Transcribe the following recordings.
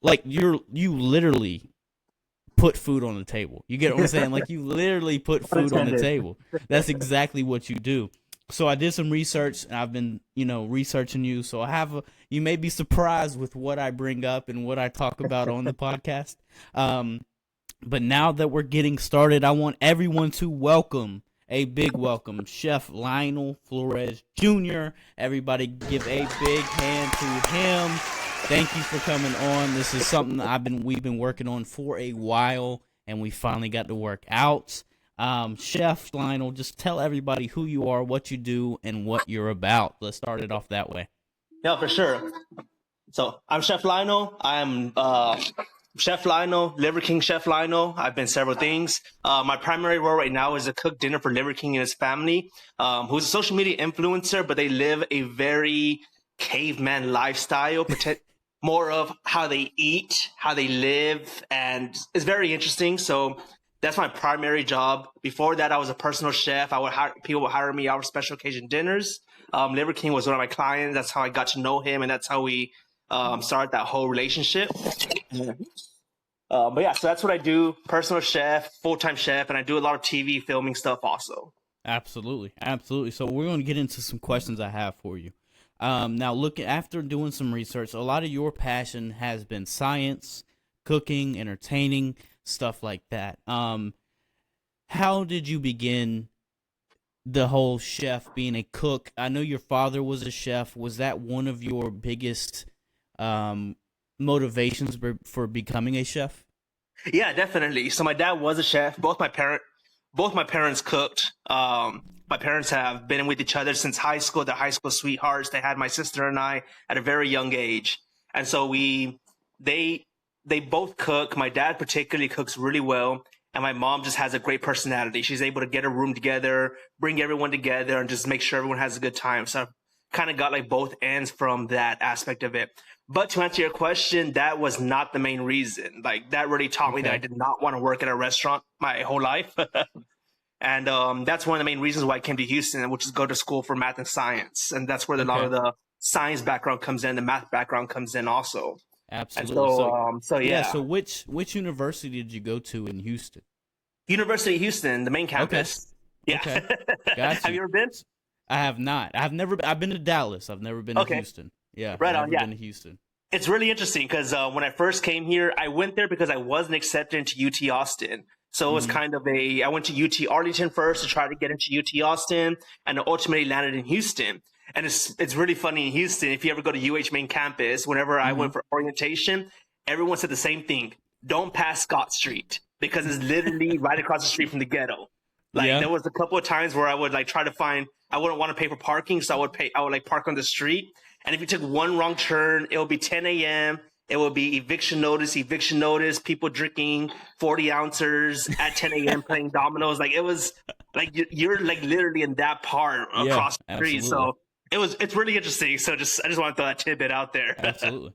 like you literally put food on the table. You get what I'm saying? Like you literally put food on the table. That's exactly what you do. So I did some research, and I've been, researching you. So you may be surprised with what I bring up and what I talk about on the podcast. But now that we're getting started, I want everyone to welcome, a big welcome, Chef Lionel Flores Jr. Everybody give a big hand to him. Thank you for coming on. This is something we've been working on for a while, and we finally got to work out. Chef Lionel, just tell everybody who you are, what you do, and what you're about. Let's start it off that way. Yeah, for sure. So I'm Chef Lionel. I'm Chef Lionel, Liver King Chef Lionel. I've been several things. My primary role right now is to cook dinner for Liver King and his family, who's a social media influencer, but they live a very caveman lifestyle, more of how they eat, how they live, and it's very interesting. So that's my primary job. Before that, I was a personal chef. People would hire me out for special occasion dinners. Liver King was one of my clients. That's how I got to know him, and that's how we started that whole relationship. But yeah, so that's what I do. Personal chef, full-time chef, and I do a lot of TV filming stuff also. Absolutely. So we're going to get into some questions I have for you. Now, after doing some research, a lot of your passion has been science, cooking, entertaining, stuff like that. How did you begin the whole chef, being a cook? I know your father was a chef. Was that one of your biggest motivations for becoming a chef? Yeah, definitely. So my dad was a chef. Both my parents cooked. My parents have been with each other since high school. They're high school sweethearts. They had my sister and I at a very young age. And so they both cook. My dad particularly cooks really well. And my mom just has a great personality. She's able to get a room together, bring everyone together, and just make sure everyone has a good time. So I've kind of got like both ends from that aspect of it. But to answer your question, that was not the main reason. Like that really taught me that I did not want to work at a restaurant my whole life. And that's one of the main reasons why I came to Houston, which is go to school for math and science. And that's where a lot of the science background comes in, the math background comes in also. Absolutely. And so yeah. So which university did you go to in Houston? University of Houston, the main campus. Okay. Yeah. Okay. Gotcha. Have you ever been? I have not. I've been to Dallas. I've never been to Houston. Yeah. Right on. Yeah. Been to Houston. It's really interesting because when I first came here, I went there because I wasn't accepted into UT Austin. So it was kind of I went to UT Arlington first to try to get into UT Austin, and ultimately landed in Houston. And it's really funny in Houston, if you ever go to UH main campus, whenever I went for orientation, everyone said the same thing. Don't pass Scott Street because it's literally right across the street from the ghetto. Like there was a couple of times where I would like try to find, I wouldn't want to pay for parking. So I would like park on the street. And if you took one wrong turn, it would be 10 a.m. It would be eviction notice, people drinking 40 ounces at 10 a.m. playing dominoes. Like it was like, you're like literally in that part across the street. So it's really interesting. So I just want to throw that tidbit out there. Absolutely.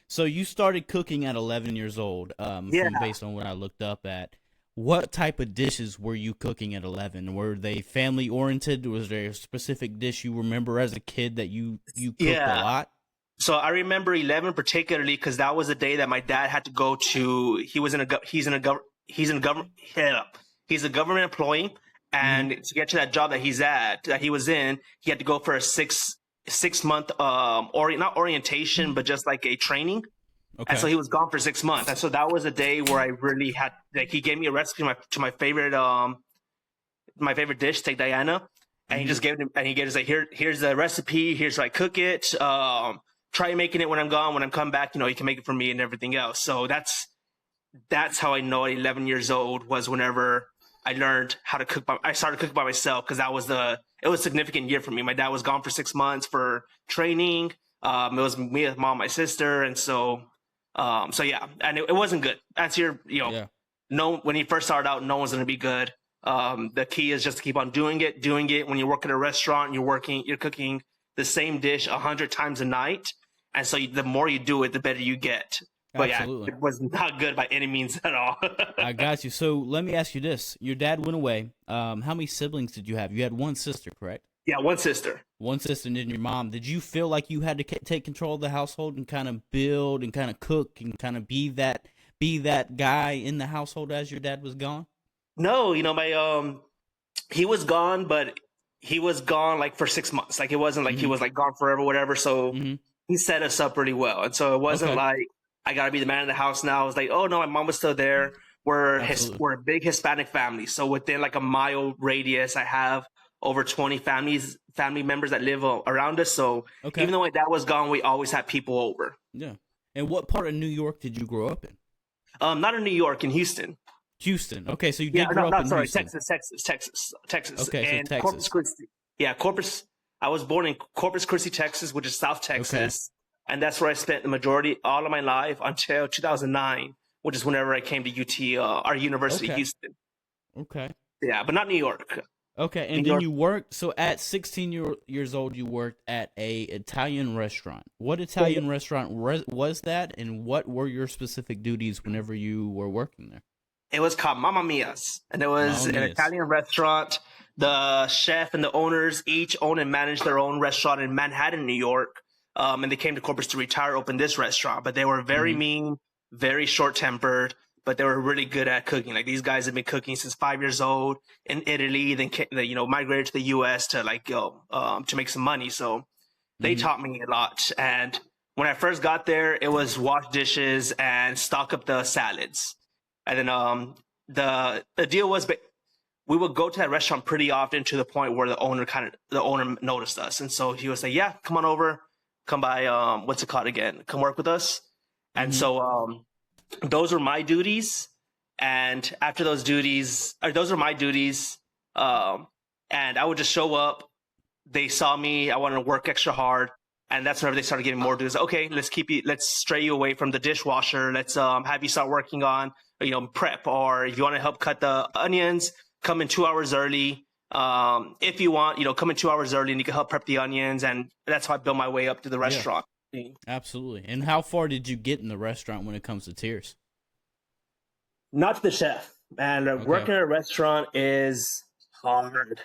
So you started cooking at 11 years old, based on what I looked up at. What type of dishes were you cooking at 11? Were they family oriented? Was there a specific dish you remember as a kid that you cooked a lot? So I remember 11 particularly because that was the day that my dad had to go to. He's a government employee, and to get to that job that he was in, he had to go for a six month not orientation, but just like a training. Okay. And so he was gone for 6 months, and so that was a day where I really had he gave me a recipe to my favorite dish, steak Diana, and he just gave us like here's the recipe, here's how I cook it. Try making it when I'm gone. When I'm come back, you can make it for me and everything else. So that's how I know at 11 years old was whenever I learned how to cook. I started cooking by myself because it was a significant year for me. My dad was gone for 6 months for training. It was me, my mom, my sister, and so yeah, and it wasn't good. That's no. When you first started out, no one's gonna be good. The key is just to keep on doing it. When you work at a restaurant, you're cooking the same dish 100 times a night. And so the more you do it, the better you get. But Absolutely. Yeah, it was not good by any means at all. I got you. So let me ask you this. Your dad went away. How many siblings did you have? You had one sister, correct? Yeah, one sister. One sister and then your mom. Did you feel like you had to take control of the household and kind of build and kind of cook and kind of be that guy in the household as your dad was gone? No, my he was gone, but he was gone like for 6 months. Like it wasn't like he was like gone forever, whatever. So he set us up really well, and so it wasn't like I gotta be the man in the house now. It was like, oh no, my mom was still there. We're a big Hispanic family, so within like a mile radius, I have over 20 family members that live around us. So even though my dad was gone, we always had people over. Yeah. And what part of New York did you grow up in? Not in New York, in Houston. Houston. Okay, so you did grow up in Houston. Texas. Okay, and so Texas. Corpus Christi. Yeah, I was born in Corpus Christi, Texas, which is South Texas. And that's where I spent all of my life until 2009, which is whenever I came to UT, our University of Houston. Okay. Yeah, but not New York. Okay, and then you worked, so at 16 years old, you worked at a Italian restaurant. What Italian restaurant was that, and what were your specific duties whenever you were working there? It was called Mamma Mia's, and it was an Italian restaurant. The chef and the owners each own and manage their own restaurant in Manhattan, New York. And they came to Corpus to retire, open this restaurant. But they were very mean, very short-tempered, but they were really good at cooking. Like these guys have been cooking since 5 years old in Italy, then migrated to the U.S. to to make some money. So they taught me a lot. And when I first got there, it was wash dishes and stock up the salads. And then the deal was, we would go to that restaurant pretty often to the point where the owner noticed us, and so he was like, "Yeah, come on over, come by. What's it called again? Come work with us." And so those were my duties. And after those duties, those were my duties. And I would just show up. They saw me. I wanted to work extra hard. And that's whenever they started giving more duties. Okay, let's stray you away from the dishwasher. Let's have you start working on, prep. Or if you want to help cut the onions, come in 2 hours early. If you want, come in 2 hours early and you can help prep the onions. And that's how I built my way up to the restaurant. Yeah, absolutely. And how far did you get in the restaurant when it comes to tiers? Not to the chef. And working at a restaurant is hard.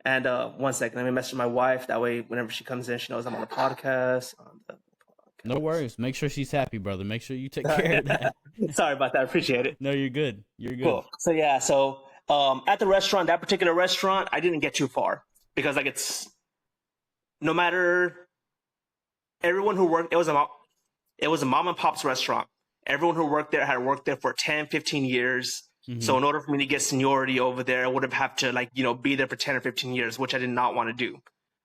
And one second, let me message my wife. That way, whenever she comes in, she knows I'm on the podcast. No worries. Make sure she's happy, brother. Make sure you take care of that. Sorry about that. I appreciate it. No, you're good. You're good. Cool. So, yeah. So, at the restaurant, that particular restaurant, I didn't get too far because, it's no matter everyone who worked, it was a mom and pop's restaurant. Everyone who worked there had worked there for 10, 15 years. So in order for me to get seniority over there, I would have had to be there for 10 or 15 years, which I did not want to do.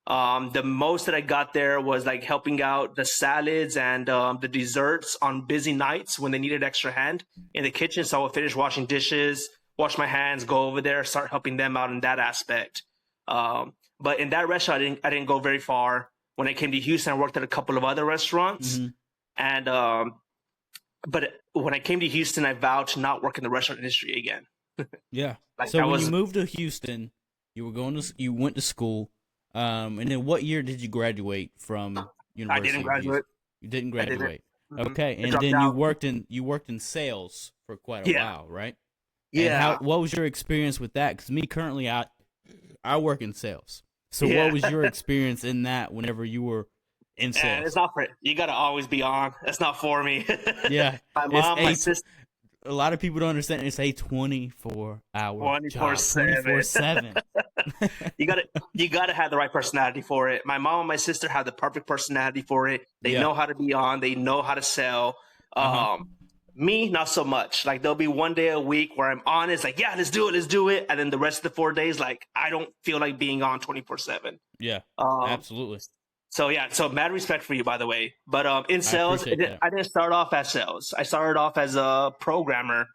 The most that I got there was helping out the salads and the desserts on busy nights when they needed extra hand in the kitchen. So I would finish washing dishes, wash my hands, go over there, start helping them out in that aspect. But in that restaurant, I didn't go very far. When I came to Houston, I worked at a couple of other restaurants. And but when I came to Houston, I vowed to not work in the restaurant industry again. Yeah. So when you moved to Houston, you went to school. And then what year did you graduate from university? I didn't graduate. You didn't graduate. Didn't. Okay. And then you worked in sales for quite a while, right? Yeah. And what was your experience with that? Because me currently, I work in sales. So what was your experience in that whenever you were in sales? And it's not for you. Got to always be on. That's not for me. Yeah. My mom, my sister. A lot of people don't understand. It's a 24-hour 24/7. You gotta have the right personality for it. My mom and my sister have the perfect personality for it. They know how to be on. They know how to sell. Me, not so much. There'll be one day a week where I'm on. It's let's do it. And then the rest of the 4 days, I don't feel like being on 24/7. Yeah, absolutely. So mad respect for you, by the way. But in sales, I didn't start off as sales. I started off as a programmer.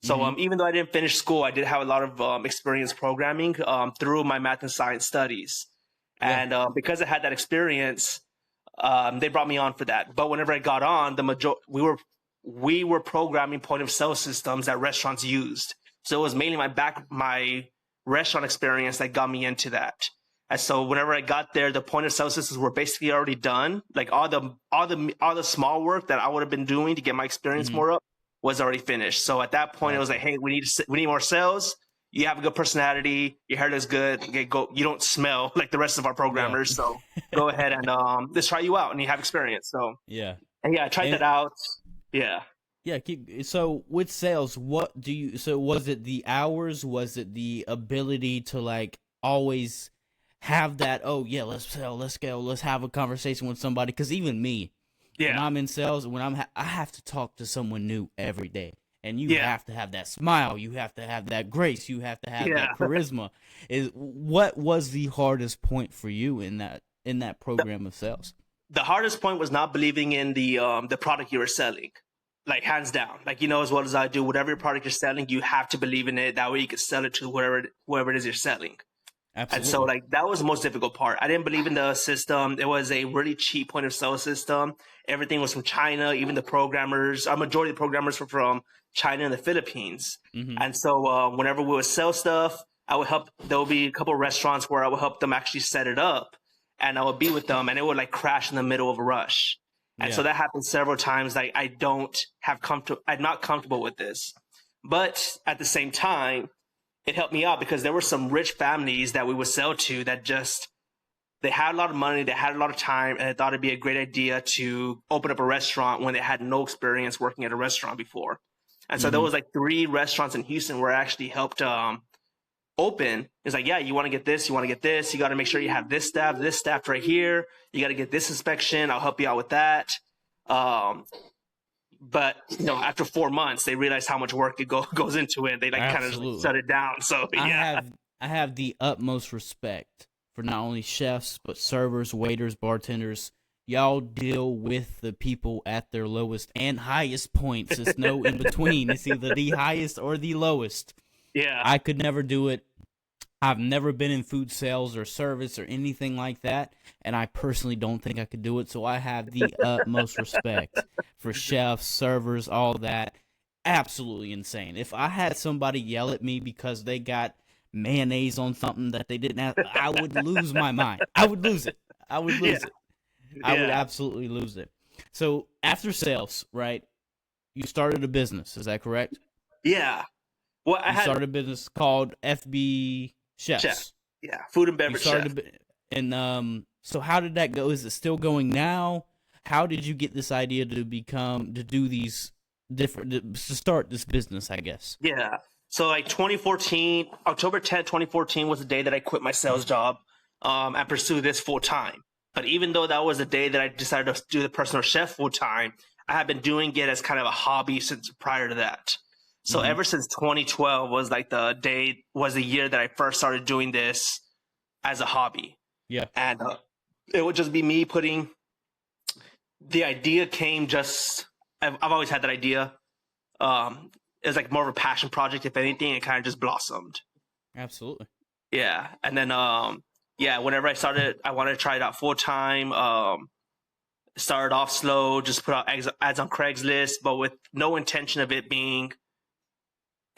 So even though I didn't finish school, I did have a lot of experience programming through my math and science studies. Yeah. And because I had that experience, they brought me on for that. But whenever I got on, we were programming point of sale systems that restaurants used. So it was mainly my restaurant experience that got me into that. And so whenever I got there, the point of sale systems were basically already done. All the small work that I would have been doing to get my experience more up was already finished. So at that point, it was hey, we need more sales. you have a good personality, your hair looks good, you don't smell like the rest of our programmers, Yeah. so go ahead and let's try you out and you have experience. So Yeah. and yeah, I tried And that out. Yeah. yeah, so with sales, so was it the hours? Was it the ability to like always have that, oh yeah, let's sell, let's go, let's have a conversation with somebody? Because even me, when Yeah. I'm in sales, I have to talk to someone new every day. And you Yeah. have to have that smile, you have to have that grace, you have to have Yeah. that charisma. Is what was the hardest point for you in that program of sales? The hardest point was not believing in the product you were selling. Like hands down. Like, you know, as well as I do, whatever your product you're selling, you have to believe in it. That way you can sell it to whoever it is you're selling. And so, Absolutely. like, that was the most difficult part. I didn't believe in the system. It was a really cheap point of sale system. Everything was from China. Even the programmers, a majority of the programmers were from China and the Philippines. Mm-hmm. And so, whenever we would sell stuff, I would help. There would be a couple of restaurants where I would help them actually set it up, and I would be with them, and it would like crash in the middle of a rush. And so that happened several times. Like, I'm not comfortable with this, but at the same time, it helped me out because there were some rich families that we would sell to that they had a lot of money, they had a lot of time, and I thought it'd be a great idea to open up a restaurant when they had no experience working at a restaurant before. And so there was like 3 restaurants in Houston where I actually helped open. It's like, yeah, you want to get this, you want to get this, you got to make sure you have this staff right here, you got to get this inspection, I'll help you out with that. But you know, after 4 months, they realized how much work goes into it. They like kind of like shut it down. So yeah, I have the utmost respect for not only chefs but servers, waiters, bartenders. Y'all deal with the people at their lowest and highest points. It's no in between. It's either the highest or the lowest. yeah, I could never do it. I've never been in food sales or service or anything like that, and I personally don't think I could do it. So I have the utmost respect for chefs, servers, all that. Absolutely insane. If I had somebody yell at me because they got mayonnaise on something that they didn't have, I would lose my mind. I would lose it. I would lose it. I would absolutely lose it. So after sales, right, you started a business. Is that correct? yeah. Well, I started a business called FB Chefs. Chef. Yeah, food and beverage chef. And so how did that go? Is it still going now? How did you get this idea to do these to start this business, I guess? Yeah. So like 2014, October 10th, 2014 was the day that I quit my sales job and pursue this full time. But even though that was the day that I decided to do the personal chef full time, I had been doing it as kind of a hobby since prior to that. So ever since 2012 was like the year that I first started doing this as a hobby. Yeah. And it would just be me the idea came I've always had that idea. It was like more of a passion project. If anything, it kind of just blossomed. Absolutely. Yeah. And then, whenever I started, I wanted to try it out full time. Started off slow, just put out ads on Craigslist, but with no intention of it being,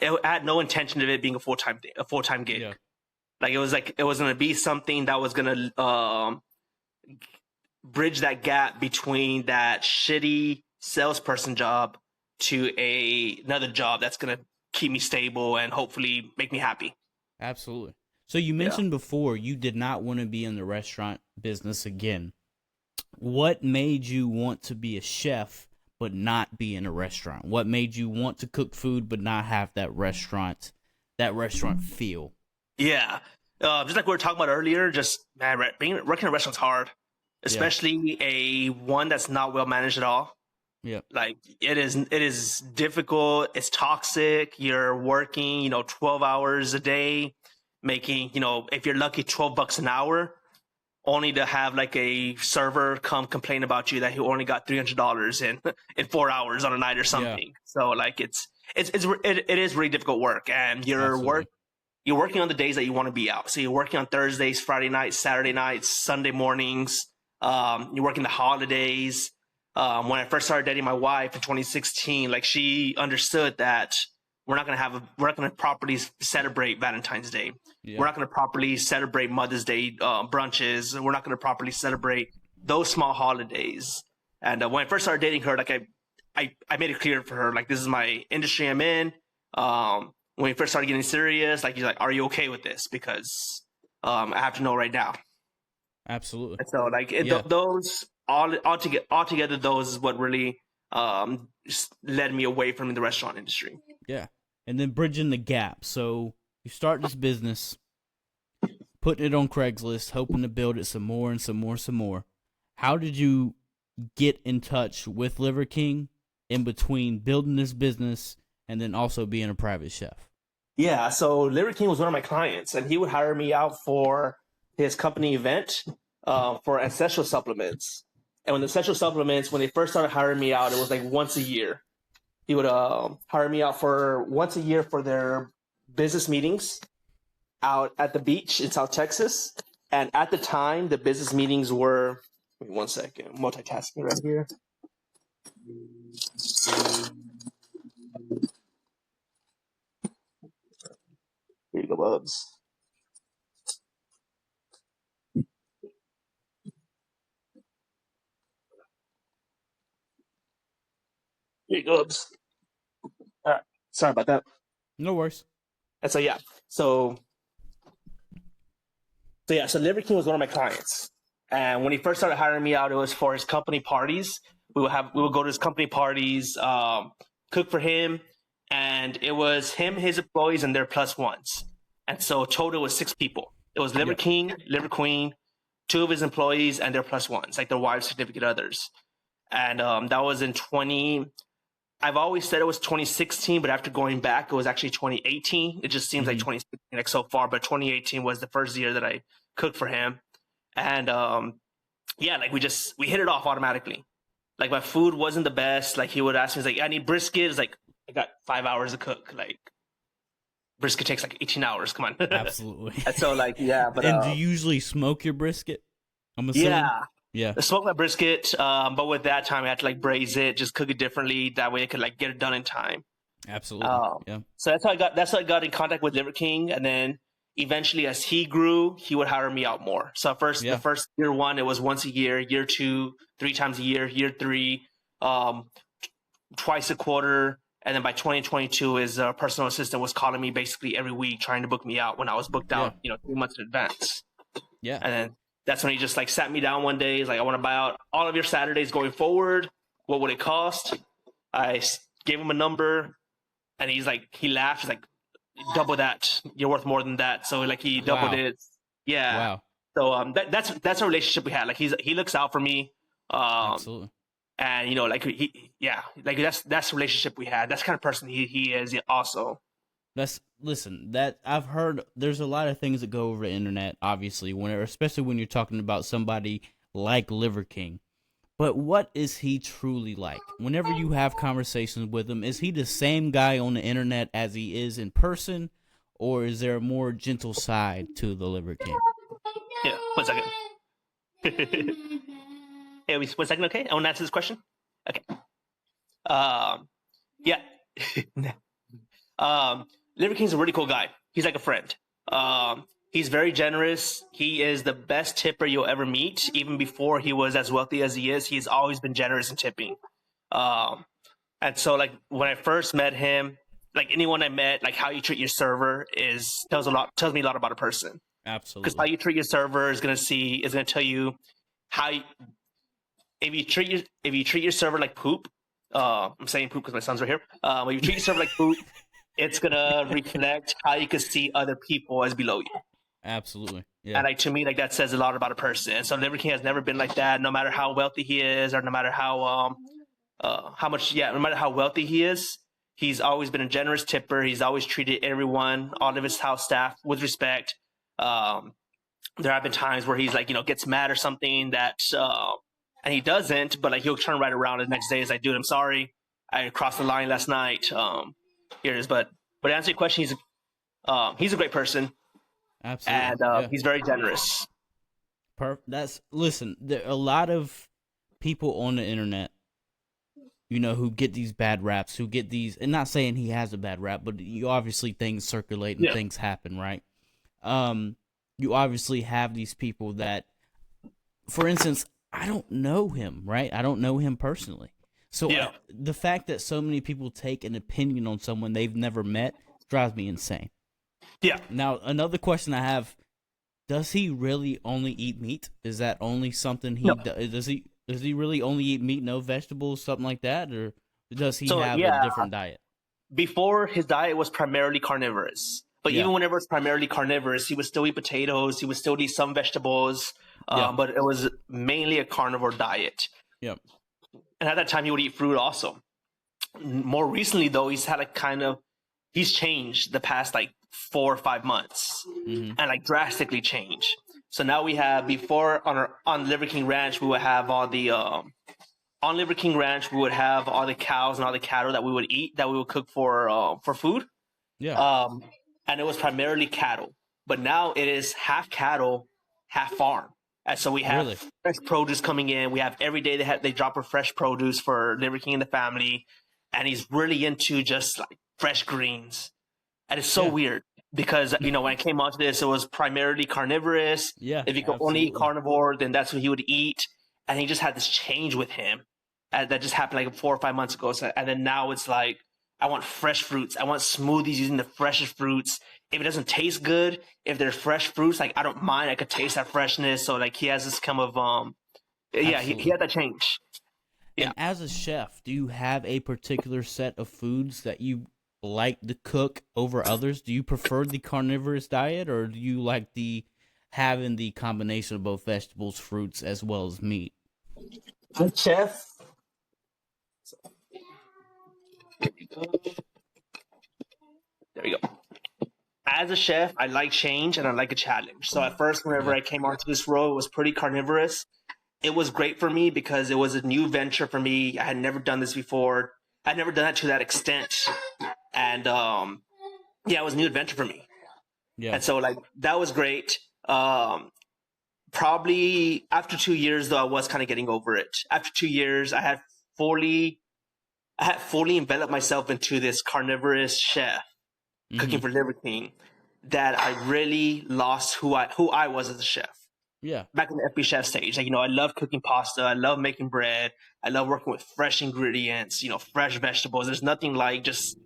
I had no intention of it being a full-time gig. Yeah. Like it was going to be something that was going to bridge that gap between that shitty salesperson job to another job that's going to keep me stable and hopefully make me happy. Absolutely. So you mentioned before you did not want to be in the restaurant business again. What made you want to be a chef but not be in a restaurant? What made you want to cook food but not have that restaurant feel? Yeah. Just like we were talking about earlier, just man, working in a restaurant's hard, especially a one that's not well managed at all. Yeah. Like it is difficult. It's toxic. You're working, 12 hours a day, making, if you're lucky, $12 an hour, only to have like a server come complain about you that he only got $300 in 4 hours on a night or something. Yeah. So like it is really difficult work, and you're working on the days that you want to be out. So you're working on Thursdays, Friday nights, Saturday nights, Sunday mornings. You're working the holidays. When I first started dating my wife in 2016, like she understood that we're not going to properly celebrate Valentine's Day. Yeah. We're not going to properly celebrate Mother's Day brunches. We're not going to properly celebrate those small holidays. And when I first started dating her, like I made it clear for her, like, this is my industry I'm in. when we first started getting serious, like he's like, "Are you okay with this? Because I have to know right now." Absolutely. And so like those all together, those is what really just led me away from the restaurant industry. Yeah, and then bridging the gap. So you start this business, putting it on Craigslist, hoping to build it some more and some more, some more. How did you get in touch with Liver King in between building this business and then also being a private chef? Yeah, so Liver King was one of my clients, and he would hire me out for his company event for ancestral supplements. And when the ancestral supplements, when they first started hiring me out, it was like once a year. He would hire me out for once a year for their business meetings out at the beach in South Texas. And at the time, the business meetings were, wait 1 second, multitasking right here. Here you go, Bubs. Here you go, Bubs. All right. Sorry about that. No worries. And so, yeah. So Liver King was one of my clients. And when he first started hiring me out, it was for his company parties. We would go to his company parties, cook for him. And it was him, his employees, and their plus ones. And so total was 6 people. It was Liver King, Liver Queen, 2 of his employees, and their plus ones, like their wives, significant others. And that was in I've always said it was 2016, but after going back, it was actually 2018. It just seems like 2016, like so far, but 2018 was the first year that I cooked for him. And like we hit it off automatically. Like my food wasn't the best. Like he would ask me, he's like, I need brisket. It's like, I got 5 hours to cook. Like brisket takes like 18 hours. Come on. Absolutely. And so like, yeah. But and do you usually smoke your brisket? I'm assuming. Yeah. I smoked my brisket, but with that time I had to like braise it, just cook it differently. That way I could like get it done in time. Absolutely. Yeah. So that's how I got in contact with Liver King, and then eventually as he grew, he would hire me out more. So the first year 1, it was once a year. Year 2, 3 times a year. Year 3, twice a quarter. And then by 2022, his personal assistant was calling me basically every week, trying to book me out when I was booked out, 3 months in advance. Yeah. And then that's when he just like sat me down one day. He's like, I want to buy out all of your Saturdays going forward. What would it cost? I gave him a number, and he laughed. He's like, double that. You're worth more than that. So like he doubled it. Yeah. Wow. So that's a relationship we had. Like he looks out for me. Absolutely. And like that's the relationship we had. That's the kind of person he is also. That I've heard. There's a lot of things that go over the internet, obviously, especially when you're talking about somebody like Liver King. But what is he truly like? Whenever you have conversations with him, is he the same guy on the internet as he is in person, or is there a more gentle side to the Liver King? Yeah, 1 second. Hey, 1 second, okay? I want to answer this question. Okay. Yeah. Liver King's a really cool guy. He's like a friend. He's very generous. He is the best tipper you'll ever meet. Even before he was as wealthy as he is, he's always been generous in tipping. And so, like when I first met him, like anyone I met, like how you treat your server tells me a lot about a person. Absolutely. Because how you treat your server is gonna tell you if you treat your server like poop. I'm saying poop because my son's right here. When you treat your server like poop, it's gonna reflect how you can see other people as below you. Absolutely. Yeah. And to me, that says a lot about a person. And so Liver King has never been like that, no matter how wealthy he is, or no matter how wealthy he is. He's always been a generous tipper. He's always treated everyone, all of his house staff, with respect. There have been times where he's like, gets mad or something and he doesn't, but like he'll turn right around the next day. He's like, dude, I'm sorry. I crossed the line last night. Here it is. But to answer your question, he's a great person. Absolutely. And he's very generous. Listen, there are a lot of people on the internet, who get these bad raps, who get these, and not saying he has a bad rap, but you obviously things circulate and things happen, right? You obviously have these people that, for instance, I don't know him, right? I don't know him personally. So the fact that so many people take an opinion on someone they've never met drives me insane. Yeah. Now, another question I have: does he really only eat meat? Is that only something he No. does? Does he really only eat meat, no vegetables, something like that, or does he So have a different diet? before his diet was primarily carnivorous. But Yeah. even whenever it's primarily carnivorous, he would still eat potatoes. He would still eat some vegetables. Yeah. But it was mainly a carnivore diet. Yep. And at that time, he would eat fruit also. More recently, though, he's changed the past like 4 or 5 months, and like drastically changed. So now we have, before on Liver King Ranch, we would have all the on Liver King Ranch, we would have all the cows and all the cattle that we would eat, that we would cook for food. Yeah. And it was primarily cattle. But now it is half cattle, half farm. And so we have Really? fresh produce coming in. We have every day they drop a fresh produce for Liver King and the family. And he's really into just like fresh greens. And it's so weird because, when I came onto this, it was primarily carnivorous. Yeah. If you could only eat carnivore, then that's what he would eat. And he just had this change with him that just happened like 4 or 5 months ago. So, and then now it's like, I want fresh fruits. I want smoothies using the freshest fruits. If it doesn't taste good, if there's fresh fruits, like I don't mind. I could taste that freshness. So like he has this kind of he had that change. Yeah. And as a chef, do you have a particular set of foods that you like to cook over others? Do you prefer the carnivorous diet, or do you like having the combination of both vegetables, fruits, as well as meat? The chef. There we go. As a chef, I like change and I like a challenge. So at first, whenever I came onto this role, it was pretty carnivorous. It was great for me because it was a new venture for me. I had never done this before. I'd never done that to that extent. And it was a new adventure for me. Yeah. And so like that was great. Probably after 2 years, though, I was kind of getting over it. After 2 years, I had fully enveloped myself into this carnivorous chef cooking for Liver King, that I really lost who I was as a chef. Yeah. Back in the FB chef stage, like, I love cooking pasta. I love making bread. I love working with fresh ingredients, fresh vegetables. There's nothing like just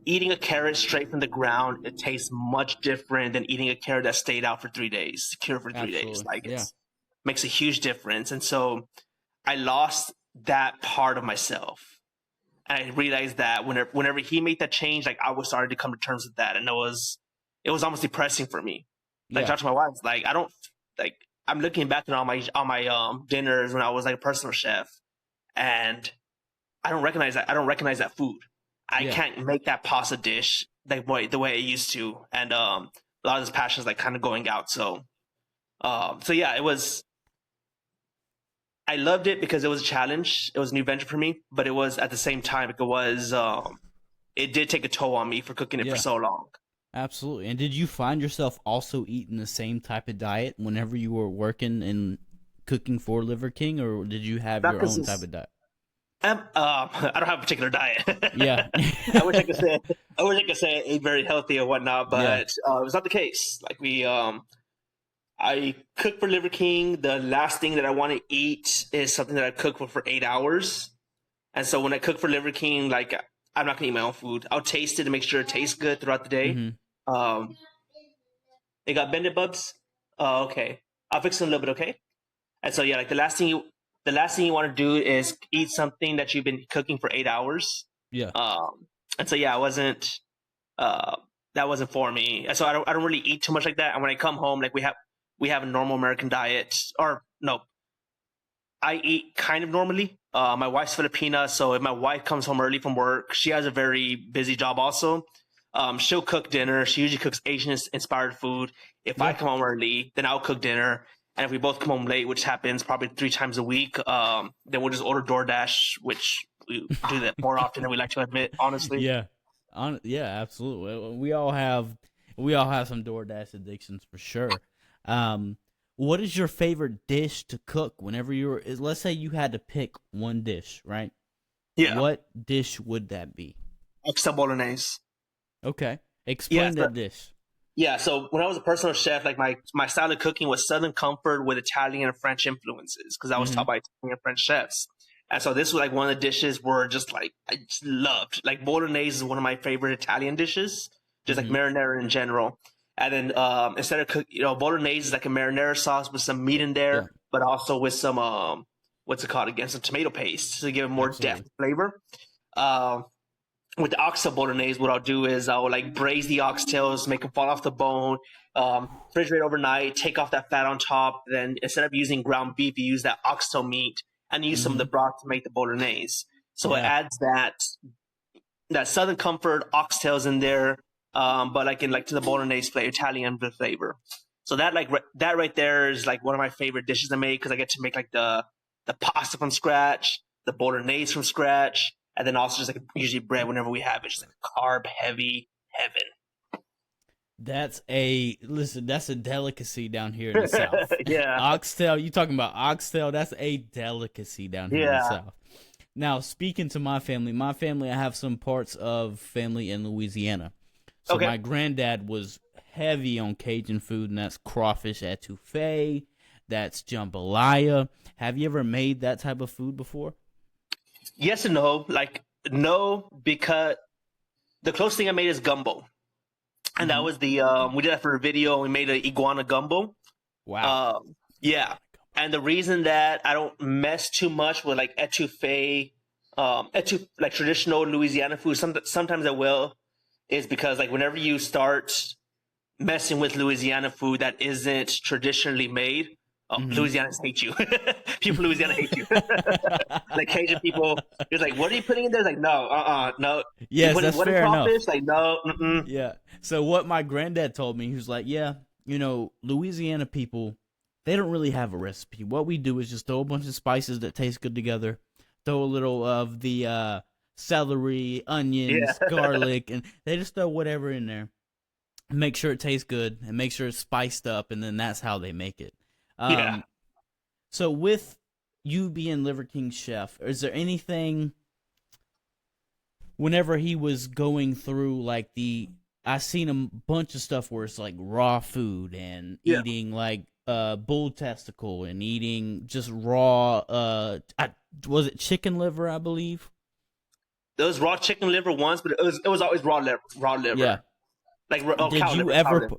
eating a carrot straight from the ground. It tastes much different than eating a carrot that stayed out for 3 days, cured for 3 days. Like it makes a huge difference. And so I lost that part of myself. And I realized that whenever he made that change, like I was starting to come to terms with that. And it was almost depressing for me. Like I talked to my wife, like I'm looking back at all my dinners when I was like a personal chef, and I don't recognize that. I don't recognize that food. I can't make that pasta dish the way I used to. And a lot of this passion is like kind of going out. So it was. I loved it because it was a challenge. It was a new venture for me, but it was at the same time, it did take a toll on me for cooking it for so long. Absolutely. And did you find yourself also eating the same type of diet whenever you were working and cooking for Liver King, or did you have your own type of diet? I don't have a particular diet. Yeah. I wish I could say I ate very healthy and whatnot, but it was not the case. Like I cook for Liver King. The last thing that I want to eat is something that I cook for 8 hours. And so when I cook for Liver King, like I'm not gonna eat my own food. I'll taste it to make sure it tastes good throughout the day. They got bended bubs. Okay. I'll fix them a little bit. Okay. And so like the last thing you want to do is eat something that you've been cooking for 8 hours. Yeah. And so I wasn't. That wasn't for me. And so I don't really eat too much like that. And when I come home, like we have a normal American diet, or no, I eat kind of normally. My wife's Filipina, so if my wife comes home early from work, she has a very busy job also. She'll cook dinner. She usually cooks Asian-inspired food. If I come home early, then I'll cook dinner. And if we both come home late, which happens probably 3 times a week, then we'll just order DoorDash, which we do that more often than we like to admit, honestly. Yeah, absolutely. We all have some DoorDash addictions for sure. What is your favorite dish to cook whenever let's say you had to pick one dish, right? Yeah. What dish would that be? Extra bolognese. Okay. Explain that dish. Yeah, so when I was a personal chef, like my style of cooking was Southern comfort with Italian and French influences, because I was taught by Italian and French chefs. And so this was like one of the dishes where just like I just loved. Like bolognese is one of my favorite Italian dishes, just like marinara in general. And then instead of bolognese is like a marinara sauce with some meat in there, but also with some what's it called again? Some tomato paste to give it more depth flavor. With the oxtail bolognese, what I'll do is I'll like braise the oxtails, make them fall off the bone, refrigerate overnight, take off that fat on top. Then instead of using ground beef, you use that oxtail meat and use some of the broth to make the bolognese. So it adds that southern comfort, oxtails in there, but like to the bolognese flavor, Italian flavor. So that that right there is like one of my favorite dishes to make because I get to make like the pasta from scratch, the bolognese from scratch, and then also just like usually bread whenever we have it, just like carb heavy heaven. That's a delicacy down here in the South. Yeah. Oxtail, you talking about oxtail, that's a delicacy down here in the South. Now, speaking to my family, I have some parts of family in Louisiana. So my granddad was heavy on Cajun food, and that's crawfish etouffee, that's jambalaya. Have you ever made that type of food before? Yes and no. Like, no, because the closest thing I made is gumbo. And that was we did that for a video. We made an iguana gumbo. Wow. Yeah. And the reason that I don't mess too much with like etouffee, like traditional Louisiana food, sometimes I will, is because like whenever you start messing with Louisiana food that isn't traditionally made, Louisianans hate you. People in Louisiana hate you. Like Cajun people, it's like, what are you putting in there? It's like, no. Yes, that's fair enough. Like, no. Yeah. So what my granddad told me, he was like, yeah, Louisiana people, they don't really have a recipe. What we do is just throw a bunch of spices that taste good together, throw a little of the celery, onions, garlic, and they just throw whatever in there. Make sure it tastes good and make sure it's spiced up, and then that's how they make it. So with you being Liver King chef, is there anything whenever he was going through like I seen a bunch of stuff where it's like raw food and eating like bull testicle and eating just raw was it chicken liver, I believe? There was raw chicken liver once, but it was always raw liver. Yeah. Like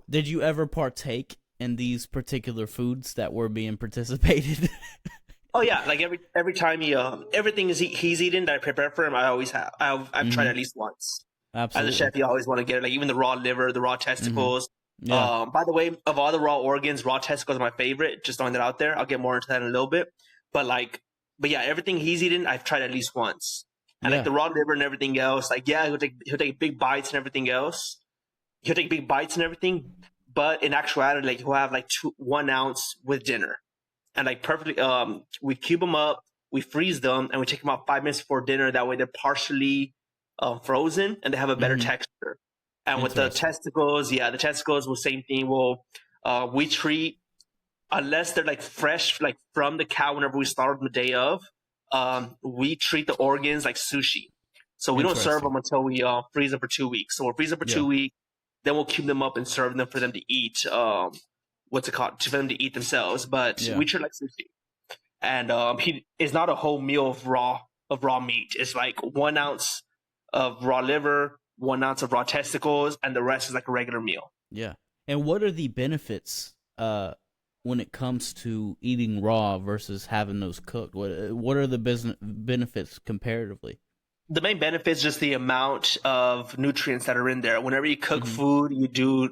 did you ever partake in these particular foods that were being participated? Oh yeah, like every time everything he's eating that I prepare for him, I always have. I've tried at least once. Absolutely. As a chef, you always want to get it, like even the raw liver, the raw testicles. Yeah. By the way, of all the raw organs, raw testicles are my favorite. Just throwing that out there. I'll get more into that in a little bit. But yeah, everything he's eating, I've tried at least once. And like the raw liver and everything else, like he'll take big bites and everything else. He'll take big bites and everything, but in actuality, like he'll have like 1 ounce with dinner, and like perfectly. We cube them up, we freeze them, and we take them out 5 minutes before dinner. That way, they're partially frozen and they have a better texture. And with the testicles, the testicles, will same thing. We treat, unless they're like fresh, like from the cow whenever we slaughter them the day of. We treat the organs like sushi, so we don't serve them until we freeze them for 2 weeks. So we'll freeze them for 2 weeks. Then we'll cube them up and serve them for them to eat. What's it called? For them to eat themselves. But we treat it like sushi. And it's not a whole meal of raw meat. It's like 1 ounce of raw liver, 1 ounce of raw testicles, and the rest is like a regular meal. Yeah. And what are the benefits when it comes to eating raw versus having those cooked? What are the benefits comparatively? The main benefit is just the amount of nutrients that are in there. Whenever you cook food, you do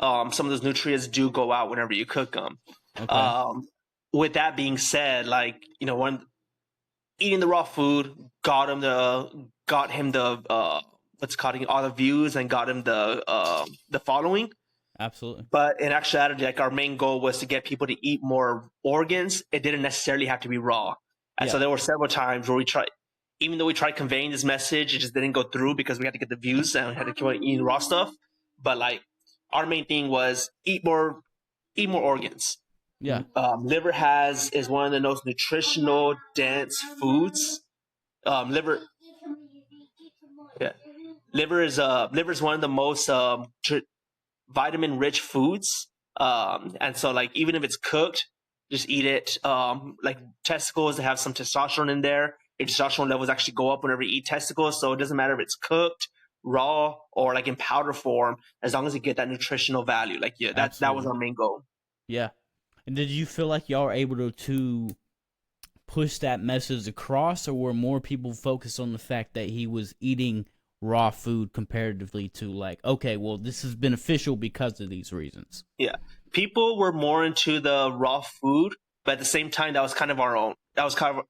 some of those nutrients do go out whenever you cook them. Okay. With that being said, like when eating the raw food got him the what's called all the views and got him the following. Absolutely. But in actuality, like our main goal was to get people to eat more organs. It didn't necessarily have to be raw, and so there were several times where we tried. Even though we tried conveying this message, it just didn't go through because we had to get the views and we had to keep on eating raw stuff. But like our main thing was eat more organs. Yeah. Liver is one of the most nutritional dense foods. Liver is one of the most vitamin rich foods. And so like even if it's cooked, just eat it. Like testicles, they have some testosterone in there. your testosterone levels actually go up whenever you eat testicles. So it doesn't matter if it's cooked, raw, or like in powder form, as long as you get that nutritional value. Like, yeah, that was our main goal. Yeah. And did you feel like y'all were able to push that message across, or were more people focused on the fact that he was eating raw food comparatively to like, okay, well, this is beneficial because of these reasons? Yeah. People were more into the raw food, but at the same time, that was kind of our own. That was kind of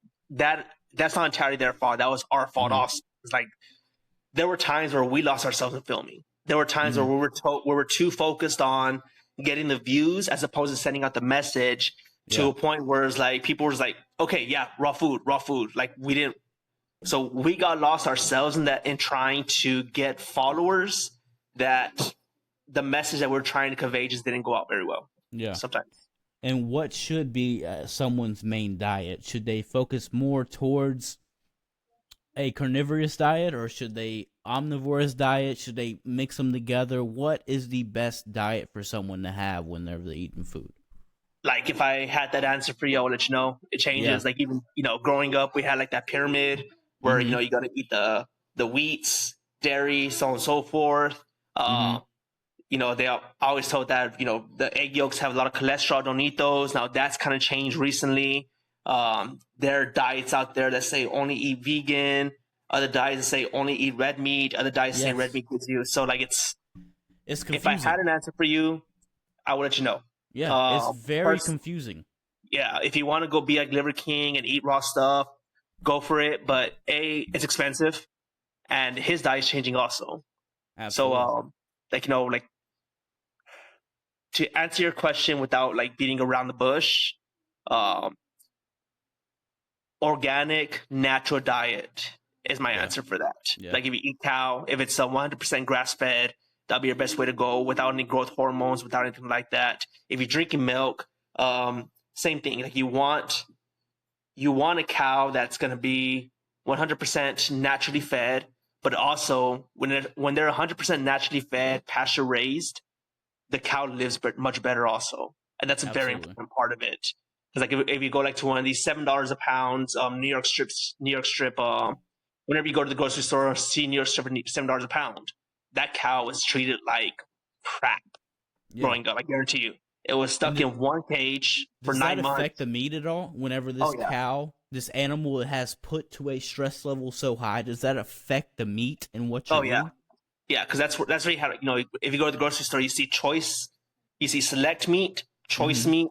that's not entirely their fault. That was our fault also. It's like there were times where we lost ourselves in filming. There were times where we were too focused on getting the views as opposed to sending out the message to a point where it's like people were just like, okay, yeah, raw food. Like we didn't. So we got lost ourselves in that, in trying to get followers, that the message that we're trying to convey just didn't go out very well. Yeah. Sometimes. And what should be someone's main diet? Should they focus more towards a carnivorous diet, or should they omnivorous diet? Should they mix them together? What is the best diet for someone to have whenever they're eating food? Like, if I had that answer for you, I would let you know. It changes. Yeah. Like, even, growing up, we had like that pyramid where, you got to eat the wheats, dairy, so on and so forth. They always told that, the egg yolks have a lot of cholesterol, don't eat those. Now that's kind of changed recently. There are diets out there that say only eat vegan. Other diets that say only eat red meat. Other diets say red meat gives you. So like it's confusing. If I had an answer for you, I would let you know. Yeah, it's very confusing. Yeah, if you want to go be like Liver King and eat raw stuff, go for it. But it's expensive, and his diet's changing also. Absolutely. So to answer your question without like beating around the bush, organic, natural diet is my answer for that. Yeah. Like if you eat cow, if it's 100% grass fed, that'll be your best way to go, without any growth hormones, without anything like that. If you're drinking milk, same thing. Like you want a cow that's going to be 100% naturally fed, but also when they're 100% naturally fed, pasture raised, the cow lives much better also. And that's a very important part of it. Because like if you go like to one of these $7 a pound New York strip, whenever you go to the grocery store, see New York strip $7 a pound, that cow was treated like crap growing up. I guarantee you, it was stuck in one cage for 9 months. Does that affect the meat at all? Whenever this animal has put to a stress level so high, does that affect the meat and what you eat? Yeah, because that's where you have, if you go to the grocery store, you see select meat, choice meat.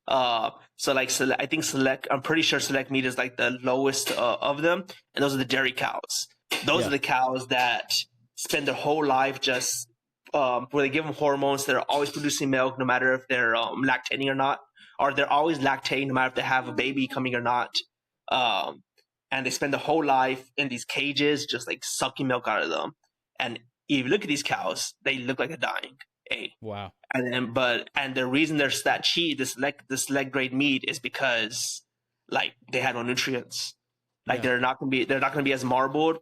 So like I think I'm pretty sure select meat is like the lowest of them, and those are the dairy cows. Those are the cows that spend their whole life just where they give them hormones. They're always producing milk, no matter if they're lactating or not, or they're always lactating, no matter if they have a baby coming or not. And they spend their whole life in these cages, just like sucking milk out of them. And if you look at these cows, they look like they're dying. Wow. And the reason they're that cheap, this select grade meat, is because like they had no nutrients. Like they're not gonna be as marbled.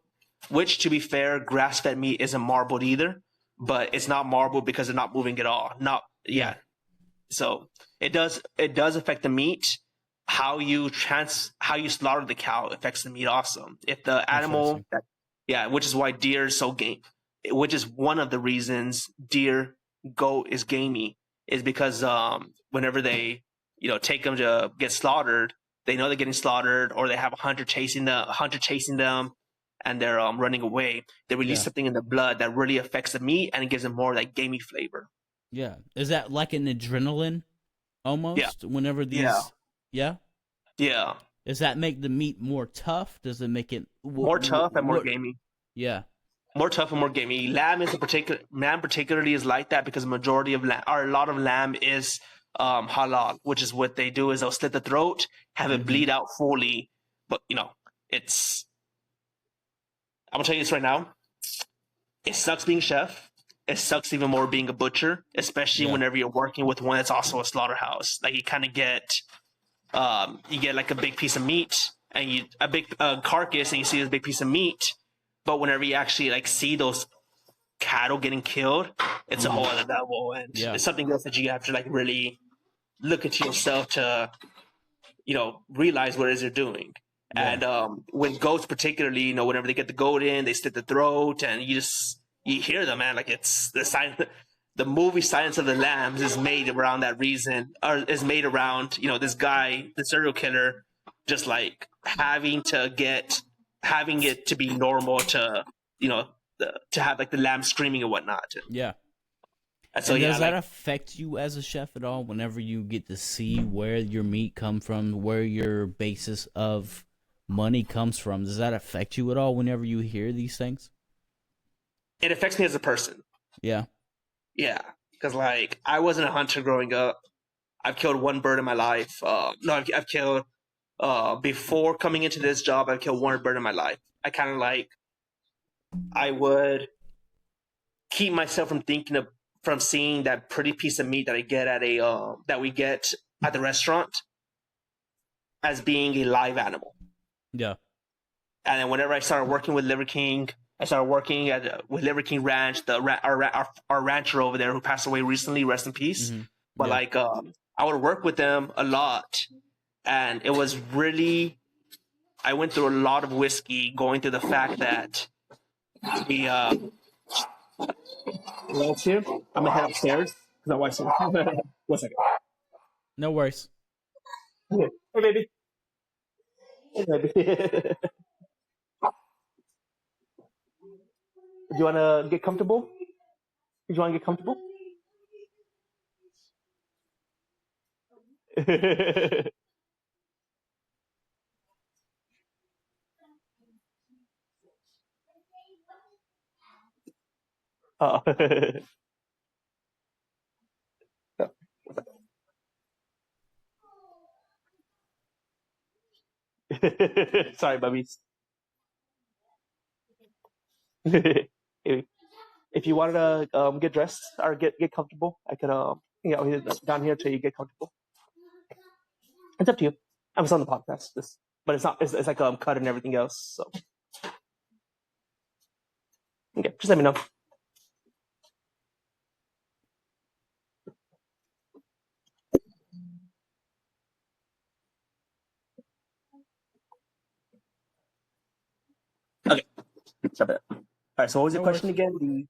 Which, to be fair, grass fed meat isn't marbled either, but it's not marbled because they're not moving at all. So it does affect the meat. How you slaughter the cow affects the meat also. If the animal, which is why deer is so game, which is one of the reasons goat is gamey, is because whenever they take them to get slaughtered, they know they're getting slaughtered, or they have a hunter chasing them, and they're running away. They release something in the blood that really affects the meat, and it gives them more of that gamey flavor. Yeah, is that like an adrenaline almost? Yeah. Whenever these, yeah. Does that make the meat more tough? Does it make it more tough and more gamey? Yeah. More tough and more gamey. Lamb particularly is like that, because a lot of lamb is halal, which is what they do is they'll slit the throat, have it bleed out fully. But I'm gonna tell you this right now. It sucks being chef. It sucks even more being a butcher, especially whenever you're working with one that's also a slaughterhouse. Like you kind of get like a big piece of meat and a big carcass, and you see this big piece of meat. But whenever you actually like see those cattle getting killed, it's a whole other level, and it's something else that you have to like really look into yourself to, realize what it is you're doing. Yeah. And with goats particularly, whenever they get the goat in, they slit the throat, and you hear them, man. Like, it's the sign. The movie Silence of the Lambs is made around that reason, or is made around this guy, the serial killer, just like having it to be normal to to have like the lamb screaming and whatnot. Yeah. And so and does that like, affect you as a chef at all? Whenever you get to see where your meat come from, where your basis of money comes from, does that affect you at all? Whenever you hear these things, it affects me as a person. Yeah. Yeah, because like I wasn't a hunter growing up. I've killed one bird in my life. No, I've killed before coming into this job. I've killed one bird in my life. I would keep myself from seeing that pretty piece of meat that I get that we get at the restaurant as being a live animal. Yeah. And then whenever I started working with Liver King, I started working with Liver King Ranch, our rancher over there who passed away recently, rest in peace. Mm-hmm. But I would work with them a lot, and it was really, I went through a lot of whiskey going through the fact that we well, too. I'm gonna head upstairs because my wife's. 1 second. No worries. Hey, baby. Hey, baby. Do you want to get comfortable? Do you want to get comfortable? Oh. Sorry, bubbies. If you wanted to get dressed or get comfortable, I could hang out here, down here till you get comfortable. It's up to you. I'm just on the podcast, but it's not. It's like cut and everything else. So okay, just let me know. Okay, stop it. All right. So what was the question again?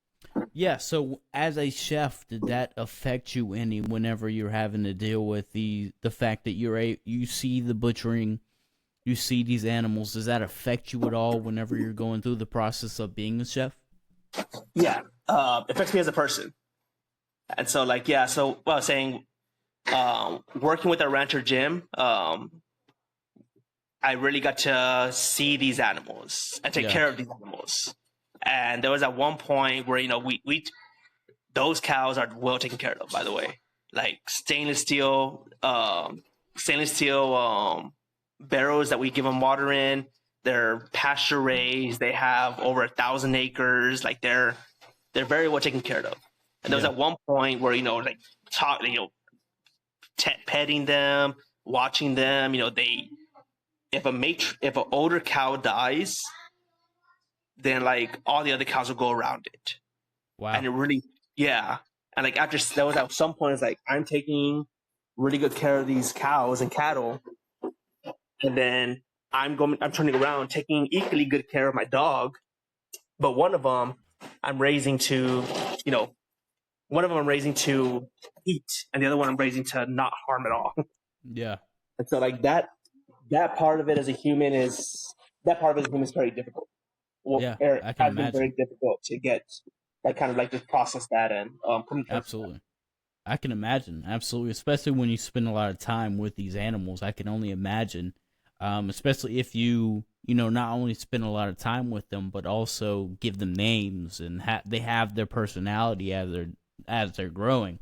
Yeah, so as a chef, did that affect you any whenever you're having to deal with the fact that you see the butchering, you see these animals? Does that affect you at all whenever you're going through the process of being a chef? Yeah, it affects me as a person, and so so what I was saying, working with our rancher Jim, I really got to see these animals and take care of these animals. And there was at one point where we those cows are well taken care of, by the way. Like stainless steel barrels that we give them water in. They're pasture raised. They have over 1,000 acres. Like they're very well taken care of. And there was at one point where petting them, watching them. If an older cow dies, then like all the other cows will go around it. Wow. And it really, and like after that was at some point, it's like I'm taking really good care of these cows and cattle, and then I'm turning around taking equally good care of my dog, but one of them I'm raising to eat, and the other one I'm raising to not harm at all. Yeah. And so like that part of it as a human is very difficult. Well, Yeah, I can has been very imagine. difficult to get that kind of like just process that and Absolutely. I can imagine, absolutely, especially when you spend a lot of time with these animals. I can only imagine, especially if you not only spend a lot of time with them, but also give them names and they have their personality as they're growing.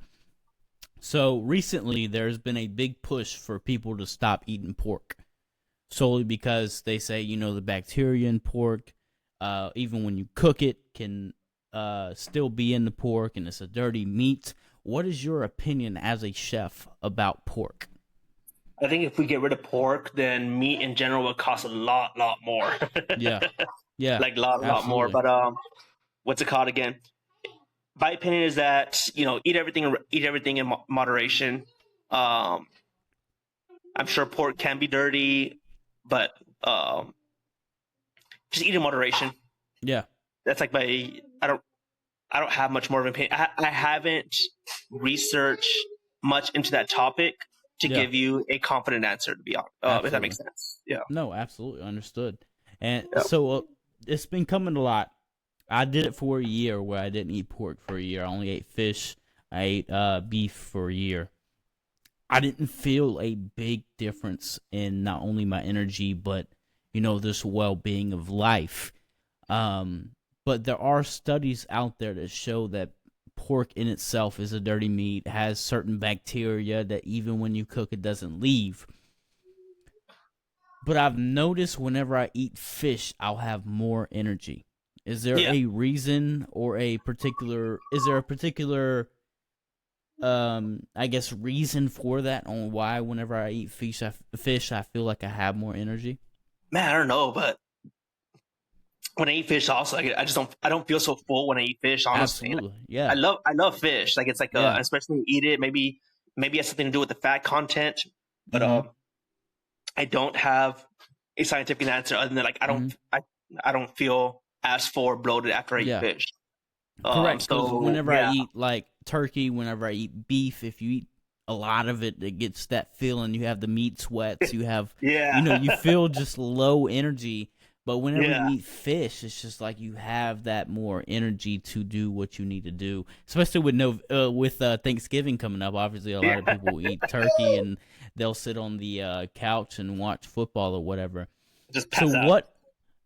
So recently, there's been a big push for people to stop eating pork, solely because they say the bacteria in pork, even when you cook it, can still be in the pork, and it's a dirty meat. What is your opinion as a chef about pork? I think if we get rid of pork, then meat in general would cost a lot more. Yeah, like a lot more. But what's it called again? My opinion is that eat everything in moderation. I'm sure pork can be dirty, but um, just eat in moderation. Yeah. That's like I don't have much more of an opinion. I haven't researched much into that topic to Yeah. give you a confident answer, to be honest, if that makes sense. Yeah. No, absolutely understood. And Yeah. so it's been coming a lot. I did it for a year where I didn't eat pork for a year. I only ate fish. I ate beef for a year. I didn't feel a big difference in not only my energy, but, this well-being of life. But there are studies out there that show that pork in itself is a dirty meat, has certain bacteria that even when you cook, it doesn't leave. But I've noticed whenever I eat fish, I'll have more energy. Is there a reason or is there a particular, I guess, reason for that on why whenever I eat fish, I feel like I have more energy? Man, I don't know, but when I eat fish, also, I don't feel so full when I eat fish. Honestly, Absolutely, yeah. I love fish. Like it's like, especially when you eat it, maybe it has something to do with the fat content, but I don't have a scientific answer other than like I don't feel as full or bloated after I eat fish. Correct. Because whenever I eat like turkey, whenever I eat beef, if you eat a lot of it, it gets that feeling. You have the meat sweats. You have you feel just low energy. But whenever you eat fish, it's just like you have that more energy to do what you need to do. Especially with Thanksgiving coming up, obviously a lot of people eat turkey and they'll sit on the couch and watch football or whatever. Just pass out.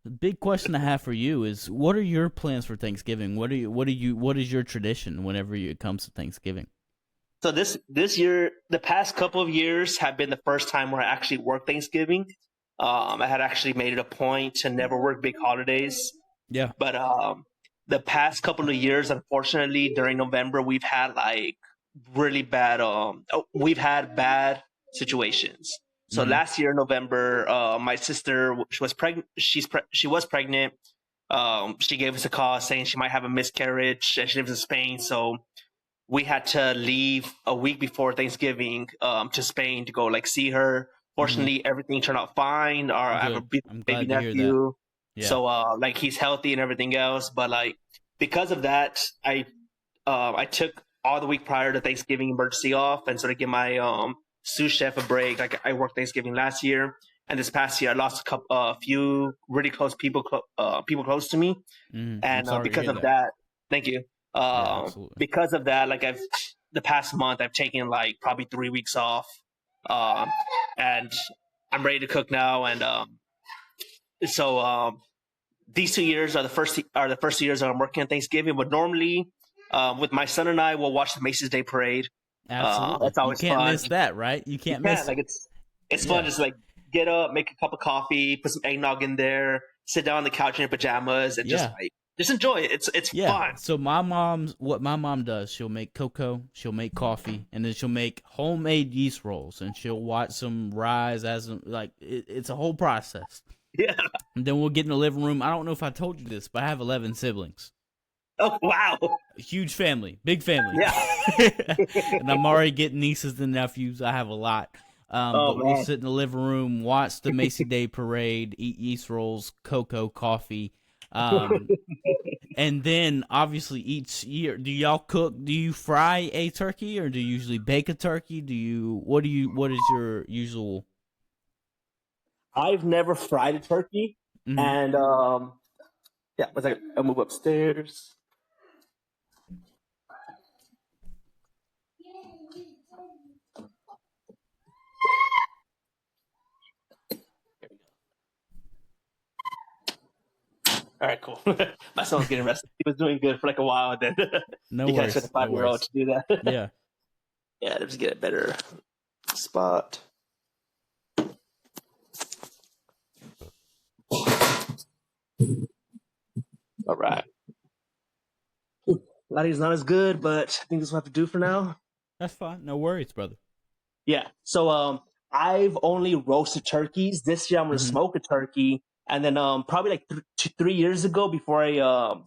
The big question I have for you is, what are your plans for Thanksgiving? What is your tradition whenever it comes to Thanksgiving? So this year, the past couple of years have been the first time where I actually work Thanksgiving. I had actually made it a point to never work big holidays. Yeah. But the past couple of years, unfortunately, during November, we've had like really bad. We've had bad situations. So last year, in November, my sister, she was pregnant. She was pregnant. She gave us a call saying she might have a miscarriage, and she lives in Spain. So we had to leave a week before Thanksgiving to Spain to go like see her. Fortunately, everything turned out fine. I have a baby nephew, so like he's healthy and everything else. But like because of that, I took all the week prior to Thanksgiving emergency off, and sort of give my sous chef a break. Like I worked Thanksgiving last year, and this past year I lost a few really close people close to me, and because of that, thank you. Because of that, like the past month I've taken like probably 3 weeks off. And I'm ready to cook now. And so these 2 years are the first 2 years that I'm working on Thanksgiving. But normally, with my son and I, we'll watch the Macy's Day Parade. Absolutely, that's always you can't fun. miss that, right? You can't miss like it's fun. Just like get up, make a cup of coffee, put some eggnog in there, sit down on the couch in your pajamas, and just enjoy it. It's fun. So what my mom does, she'll make cocoa, she'll make coffee, and then she'll make homemade yeast rolls, and she'll watch some rise it's a whole process. Yeah. And then we'll get in the living room. I don't know if I told you this, but I have 11 siblings. Oh, wow. A huge family, big family. Yeah. And I'm already getting nieces and nephews. I have a lot. But we'll sit in the living room, watch the Macy Day Parade, eat yeast rolls, cocoa, coffee. And then obviously each year, do y'all cook? Do you fry a turkey or do you usually bake a turkey? What is your usual? I've never fried a turkey, and yeah, one second, I'll move upstairs. All right, cool. My son was getting rested. He was doing good for like a while, and then No he worries. got a 5-year-old to do that. Yeah. Yeah, let's get a better spot. All right. Lighting's not as good, but I think this will have to do for now. That's fine. No worries, brother. Yeah. So I've only roasted turkeys. This year I'm gonna smoke a turkey. And then probably like 3 years ago,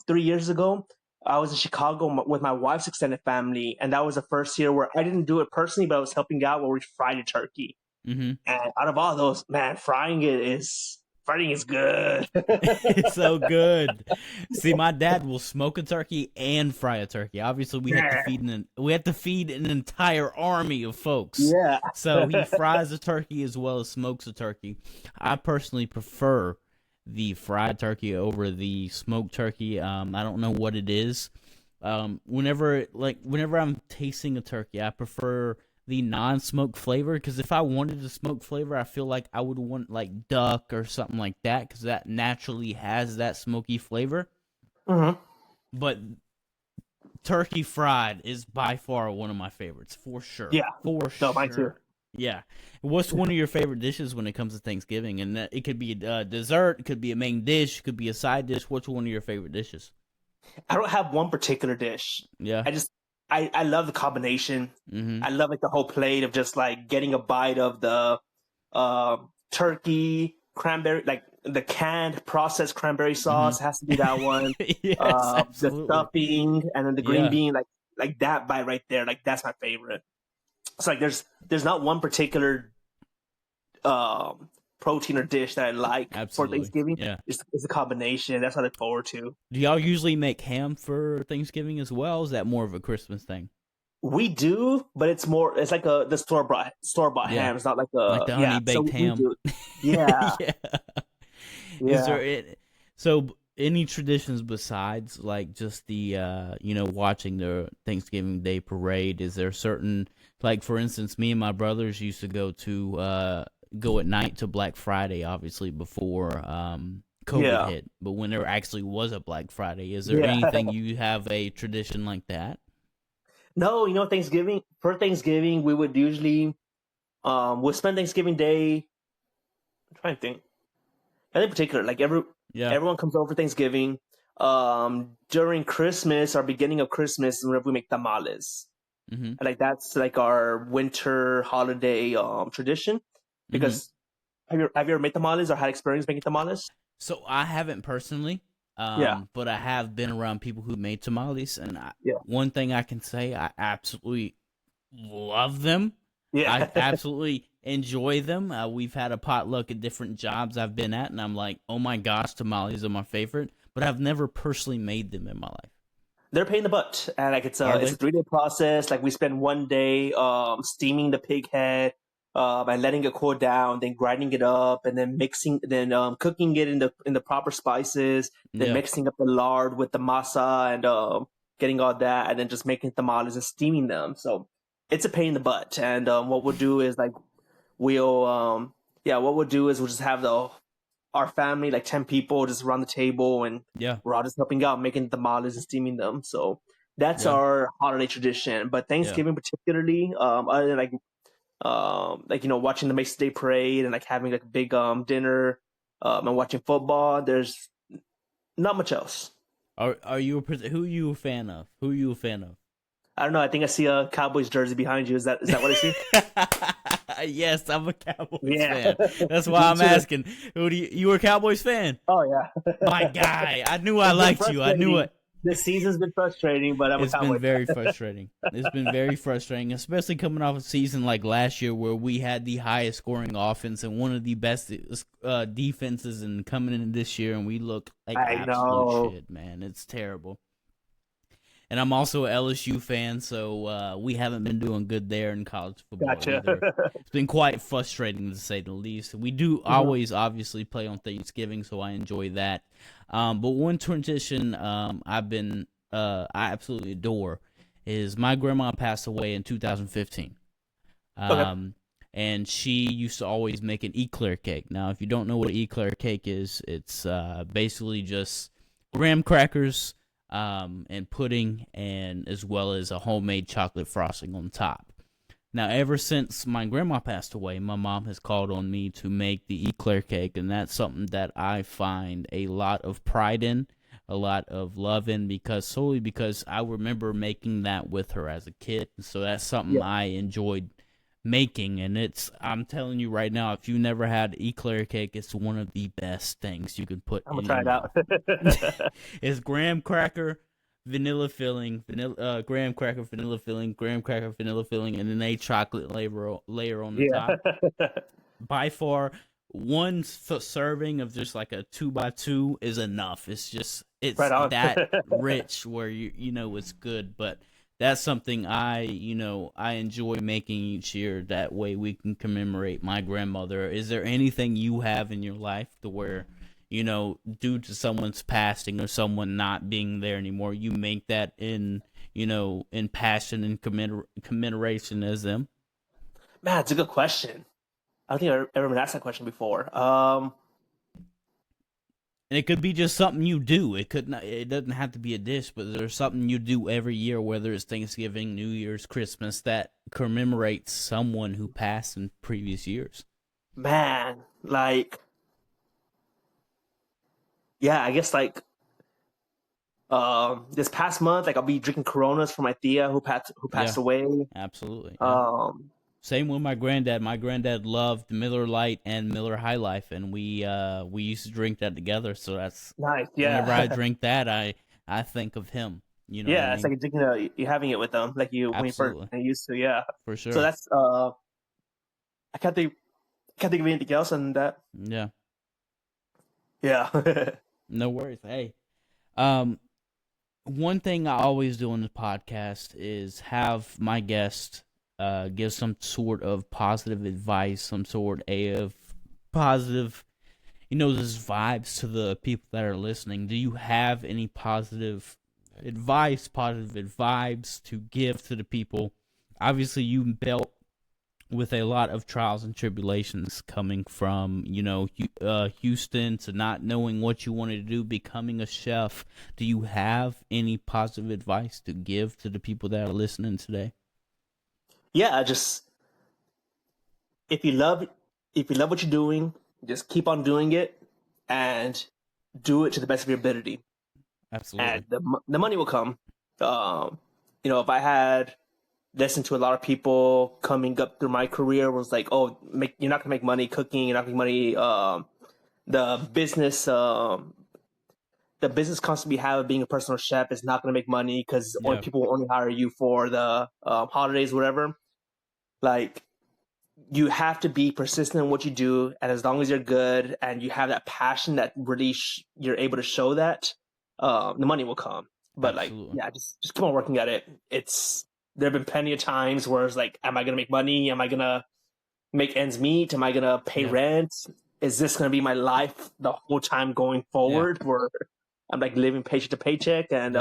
3 years ago, I was in Chicago with my wife's extended family, and that was the first year where I didn't do it personally, but I was helping out where we fried a turkey. And out of all those, man, frying Fried is good. It's so good. See, my dad will smoke a turkey and fry a turkey. Obviously, we have to feed an entire army of folks. Yeah. So he fries a turkey as well as smokes a turkey. I personally prefer the fried turkey over the smoked turkey. I don't know what it is. Whenever I'm tasting a turkey, I prefer the non-smoke flavor, because if I wanted a smoke flavor, I feel like I would want like duck or something like that, because that naturally has that smoky flavor. Mm-hmm. But turkey fried is by far one of my favorites, for sure. Yeah, sure. Mine too. Yeah. What's one of your favorite dishes when it comes to Thanksgiving? And it could be a dessert, it could be a main dish, it could be a side dish. What's one of your favorite dishes? I don't have one particular dish. Yeah. I love the combination. Mm-hmm. I love like the whole plate of just like getting a bite of the turkey, cranberry, like the canned processed cranberry sauce has to be that one. Yes, the stuffing and then the green bean, like that bite right there, like that's my favorite. It's like there's not one particular protein or dish that I like for Thanksgiving. Yeah. It's a combination. That's what I look forward to. Do y'all usually make ham for Thanksgiving as well? Is that more of a Christmas thing? We do, but it's like the store bought ham. It's not like the honey baked ham. Yeah. Is there so any traditions besides like just the watching the Thanksgiving Day parade? Is there certain, like for instance, me and my brothers used to go at night to Black Friday, obviously before COVID hit. But when there actually was a Black Friday, is there anything you have a tradition like that? No, for Thanksgiving we would usually we'll spend Thanksgiving Day. I'm trying to think. And in particular, like everyone comes over for Thanksgiving. During Christmas or beginning of Christmas, whenever we make tamales. Mm-hmm. And like that's like our winter holiday tradition. Because have you ever made tamales or had experience making tamales? So I haven't personally, but I have been around people who made tamales, and one thing I can say, I absolutely love them. Yeah, I absolutely enjoy them. We've had a potluck at different jobs I've been at, and I'm like, oh my gosh, tamales are my favorite. But I've never personally made them in my life. They're a pain in the butt, and like it's a 3-day process. Like we spend one day steaming the pig head. By letting it cool down, then grinding it up, and then cooking it in the proper spices, then mixing up the lard with the masa and getting all that, and then just making tamales and steaming them. So it's a pain in the butt. And what we'll do is we'll just have our family, like 10 people, just around the table, and we're all just helping out, making the tamales and steaming them. So that's our holiday tradition. But Thanksgiving particularly, other than watching the Macy's Day Parade and like having like a big dinner and watching football, there's not much else. Who are you a fan of? I don't know. I think I see a Cowboys jersey behind you. Is that what I see? Yes, I'm a Cowboys fan. That's why I'm asking. You were a Cowboys fan? Oh yeah. My guy, I knew I liked you. I knew it. This season's been frustrating, but it's been very frustrating. It's been very frustrating, especially coming off a season like last year where we had the highest scoring offense and one of the best defenses, and coming in this year and we look like absolute shit, man. It's terrible. And I'm also an LSU fan, so we haven't been doing good there in college football either. It's been quite frustrating, to say the least. We do always obviously play on Thanksgiving, so I enjoy that. But one tradition I absolutely adore is my grandma passed away in 2015. And she used to always make an eclair cake. Now, if you don't know what an eclair cake is, it's basically just graham crackers, and pudding, and as well as a homemade chocolate frosting on top. Now, ever since my grandma passed away, my mom has called on me to make the eclair cake, and that's something that I find a lot of pride in, a lot of love in, because I remember making that with her as a kid. So that's something I enjoyed making, and I'm telling you right now, if you never had eclair cake, it's one of the best things you can put. I'm gonna try it out. It's graham cracker, vanilla filling, graham cracker, vanilla filling, and then a chocolate layer on the top. By far one serving of just like a 2x2 is enough. It's Right on. that rich where you know it's good. But that's something I enjoy making each year. That way we can commemorate my grandmother. Is there anything you have in your life to where, due to someone's passing or someone not being there anymore, you make that in passion and commemoration as them? Man, it's a good question. I don't think I've ever been asked that question before. And it could be just something you do. It doesn't have to be a dish, but there's something you do every year, whether it's Thanksgiving, New Year's, Christmas, that commemorates someone who passed in previous years. Man, like, yeah, I guess like this past month, like I'll be drinking Coronas for my tia who passed away. Absolutely. Yeah. Same with my granddad. My granddad loved Miller Lite and Miller High Life, and we used to drink that together. So that's nice. Yeah. Whenever I drink that, I think of him. You know. Yeah, it's like drinking you're having it with them, like you when you first used to. Yeah, for sure. So that's I can't think of anything else than that. Yeah. Yeah. No worries. Hey, one thing I always do on the podcast is have my guest give some sort of positive advice, some sort of positive, just vibes to the people that are listening. Do you have any positive vibes to give to the people? Obviously, you dealt with a lot of trials and tribulations coming from, Houston to not knowing what you wanted to do, becoming a chef. Do you have any positive advice to give to the people that are listening today? Yeah, just if you love what you're doing, just keep on doing it and do it to the best of your ability. Absolutely. And the money will come. If I had listened to a lot of people coming up through my career was like, oh, you're not gonna make money cooking, you're not gonna make money. The business concept we have of being a personal chef is not gonna make money because people will only hire you for the holidays, whatever. Like, you have to be persistent in what you do, and as long as you're good and you have that passion that really you're able to show that, the money will come. But Absolutely. Just keep on working at it. There have been plenty of times where it's like, am I gonna make money? Am I gonna make ends meet? Am I gonna pay rent? Is this gonna be my life the whole time going forward? Where I'm like living paycheck to paycheck, and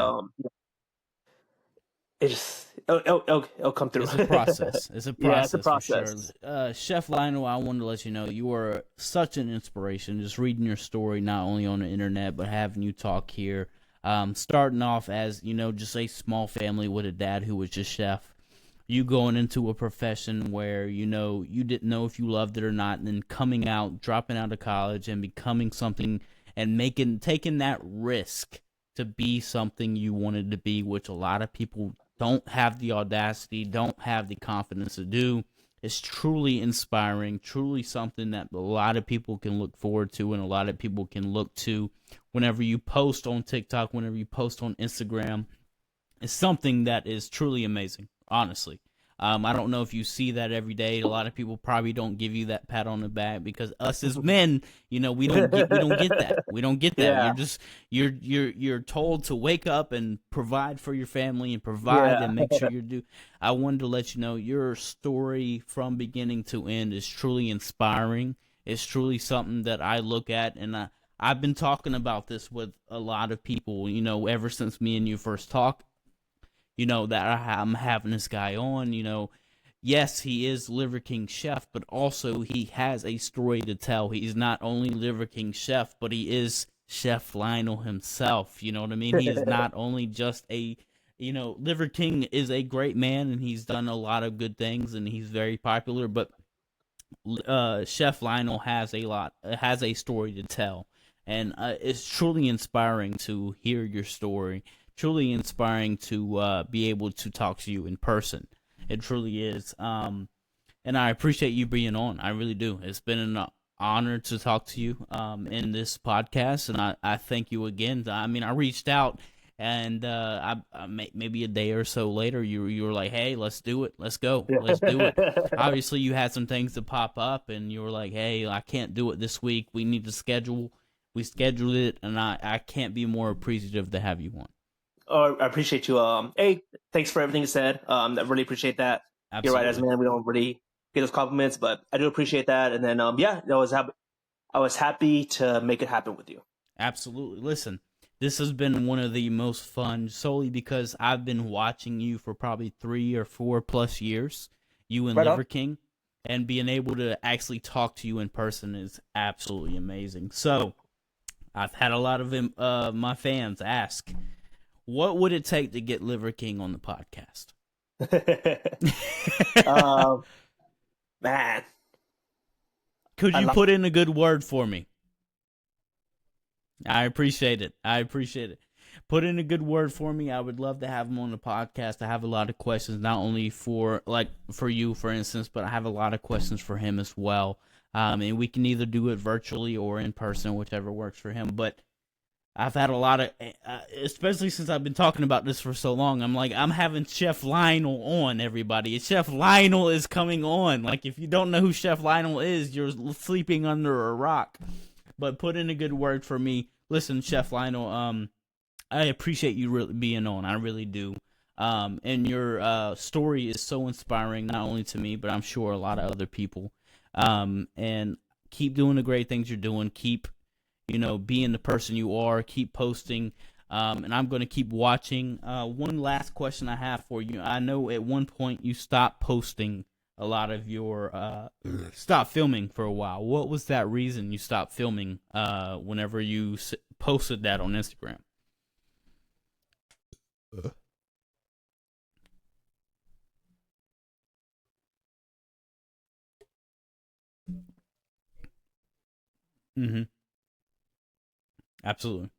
it'll come through. It's a process. It's a process. Yeah, it's a process. For sure. Chef Lionel, I wanted to let you know you are such an inspiration. Just reading your story, not only on the internet, but having you talk here. Starting off as, just a small family with a dad who was just chef. You going into a profession where, you didn't know if you loved it or not, and then coming out, dropping out of college and becoming something and taking that risk to be something you wanted to be, which a lot of people don't have the audacity, don't have the confidence to do. It's truly inspiring, truly something that a lot of people can look forward to and a lot of people can look to whenever you post on TikTok, whenever you post on Instagram. It's something that is truly amazing, honestly. I don't know if you see that every day. A lot of people probably don't give you that pat on the back because us as men, we don't get that. We don't get that. Yeah. You're told to wake up and provide for your family and provide and make sure you do. I wanted to let you know your story from beginning to end is truly inspiring. It's truly something that I look at, and I've been talking about this with a lot of people, ever since me and you first talked. That I'm having this guy on, yes, he is Liver King Chef, but also he has a story to tell. He's not only Liver King Chef, but he is Chef Lionel himself. You know what I mean? He is not only just Liver King is a great man and he's done a lot of good things and he's very popular, but Chef Lionel has a story to tell. And it's truly inspiring to hear your story. Truly inspiring to be able to talk to you in person. It truly is. And I appreciate you being on. I really do. It's been an honor to talk to you in this podcast, and I thank you again. I mean, I reached out And maybe a day or so later, you were like, "Hey, let's do it. Let's go. Let's do it." Obviously, you had some things to pop up, and you were like, "Hey, I can't do it this week. We need to schedule." We scheduled it, and I can't be more appreciative to have you on. Oh, I appreciate you. Hey, thanks for everything you said. I really appreciate that. Absolutely. You're right, as a man, we don't really get those compliments, but I do appreciate that. And then, yeah, I was happy to make it happen with you. Absolutely. Listen, this has been one of the most fun, solely because I've been watching you for probably 3 or 4 plus years, you and Liver King, and being able to actually talk to you in person is absolutely amazing. So, I've had a lot of my fans ask, what would it take to get Liver King on the podcast? Man. Could you put in a good word for me? I appreciate it. Put in a good word for me. I would love to have him on the podcast. I have a lot of questions, not only for you, for instance, but I have a lot of questions for him as well. And we can either do it virtually or in person, whichever works for him. But I've had a lot of, especially since I've been talking about this for so long, I'm having Chef Lionel on, everybody. Chef Lionel is coming on. Like, if you don't know who Chef Lionel is, you're sleeping under a rock. But put in a good word for me. Listen, Chef Lionel, I appreciate you really being on. I really do. And your story is so inspiring, not only to me, but I'm sure a lot of other people. And keep doing the great things you're doing. Keep, being the person you are. Keep posting. And I'm going to keep watching. One last question I have for you. I know at one point you stopped posting a lot of your stopped filming for a while. What was that reason you stopped filming whenever you posted that on Instagram? Mm-hmm. Absolutely.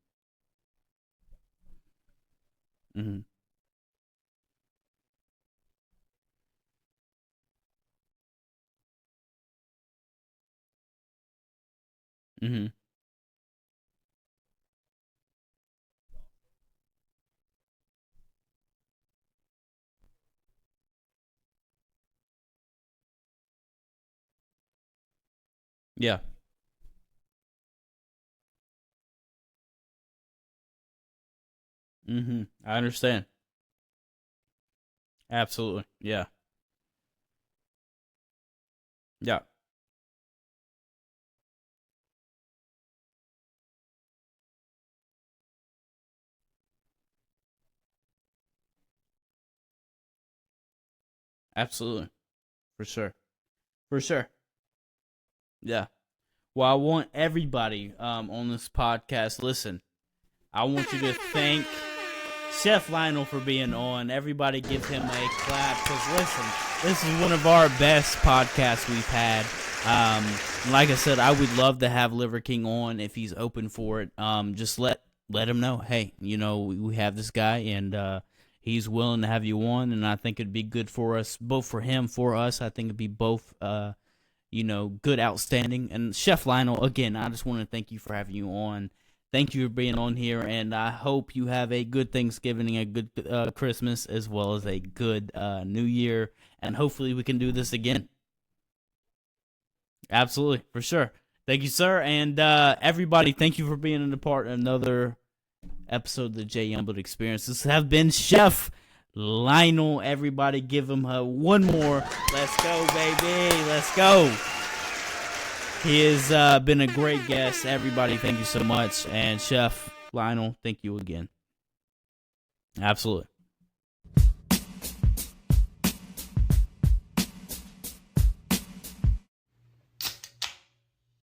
Mm-hmm. Mm-hmm. Yeah. Mm-hmm. I understand. Absolutely. Yeah. Yeah. Absolutely. For sure. For sure. Yeah. Well, I want everybody on this podcast, listen, I want you to thank Chef Lionel for being on. Everybody give him a clap, because listen, this is one of our best podcasts we've had. Like I said, I would love to have Liver King on if he's open for it. Just let him know, hey, we have this guy, and he's willing to have you on, and I think it'd be good for us, both for him, for us. I think it'd be both good, outstanding. And Chef Lionel, again, I just want to thank you for having you on. Thank you for being on here, and I hope you have a good Thanksgiving, a good Christmas, as well as a good New Year, and hopefully we can do this again. Absolutely, for sure. Thank you, sir, and everybody, thank you for being a part of another episode of the Jay Youngblood Experience. This has been Chef Lionel. Everybody give him one more. Let's go, baby. Let's go. He has been a great guest. Everybody, thank you so much. And Chef Lionel, thank you again. Absolutely.